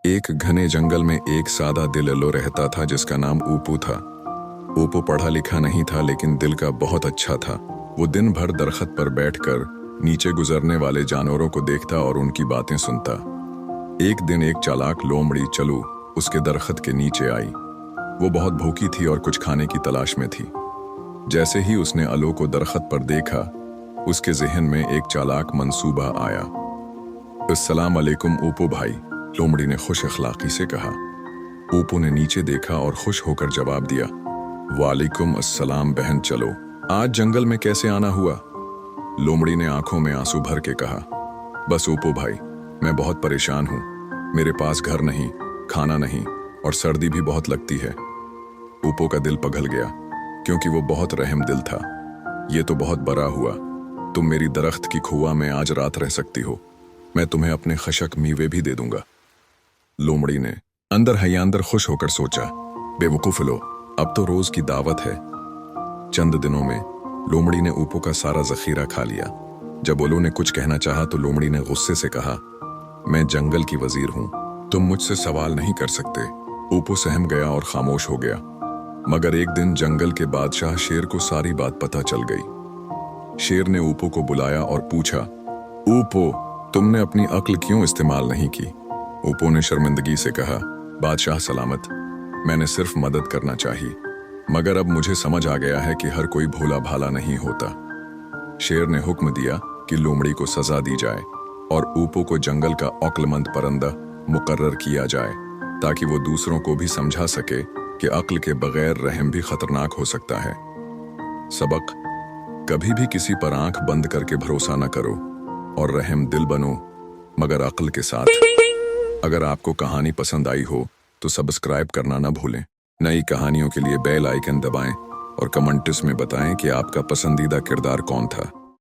एक घने जंगल में एक सादा दिलल्लो रहता था जिसका नाम ऊपू था। ऊपू पढ़ा लिखा नहीं था लेकिन दिल का बहुत अच्छा था। वो दिन भर दरख्त पर बैठकर नीचे गुजरने वाले जानवरों को देखता और उनकी बातें सुनता। एक दिन एक चालाक लोमड़ी चलू उसके दरख्त के नीचे आई। वो बहुत भूखी थी और कुछ खाने की तलाश में थी। जैसे ही उसने अलो को दरख्त पर देखा, उसके जहन में एक चालाक मंसूबा आया। अस्सलाम अलैकुम ऊपू भाई, लोमड़ी ने खुश अखलाकी से कहा। ऊपू ने नीचे देखा और खुश होकर जवाब दिया, वालेकुम अस्सलाम बहन चलो, आज जंगल में कैसे आना हुआ? लोमड़ी ने आंखों में आंसू भर के कहा, बस ऊपू भाई, मैं बहुत परेशान हूँ। मेरे पास घर नहीं, खाना नहीं और सर्दी भी बहुत लगती है। ऊपू का दिल पिघल गया क्योंकि वो बहुत रहम दिल था। ये तो बहुत बड़ा हुआ, तुम मेरी दरख्त की खुआ में आज रात रह सकती हो। मैं तुम्हें अपने खशक मीवे भी दे दूंगा। लोमड़ी ने अंदर हयांदर खुश होकर सोचा, बेवकूफ लो, अब तो रोज की दावत है। चंद दिनों में लोमड़ी ने ऊपू का सारा जखीरा खा लिया। जब ओलो ने कुछ कहना चाहा तो लोमड़ी ने गुस्से से कहा, मैं जंगल की वजीर हूं, तुम मुझसे सवाल नहीं कर सकते। ऊपू सहम गया और खामोश हो गया। मगर एक दिन जंगल के बादशाह शेर को सारी बात पता चल गई। शेर ने ऊपू को बुलाया और पूछा, ऊपू, तुमने अपनी अक्ल क्यों इस्तेमाल नहीं की? ऊपू ने शर्मिंदगी से कहा, बादशाह सलामत, मैंने सिर्फ मदद करना चाहिए, मगर अब मुझे समझ आ गया है कि हर कोई भोला भाला नहीं होता। शेर ने हुक्म दिया कि लोमड़ी को सजा दी जाए और ऊपू को जंगल का अक्लमंद परिंदा मुकर्रर किया जाए ताकि वो दूसरों को भी समझा सके कि अक्ल के बगैर रहम भी खतरनाक हो सकता है। सबक, कभी भी किसी पर आंख बंद करके भरोसा न करो और रहम दिल बनो, मगर अक्ल के साथ। अगर आपको कहानी पसंद आई हो तो सब्सक्राइब करना ना भूलें। नई कहानियों के लिए बेल आइकन दबाएं और कमेंट्स में बताएं कि आपका पसंदीदा किरदार कौन था।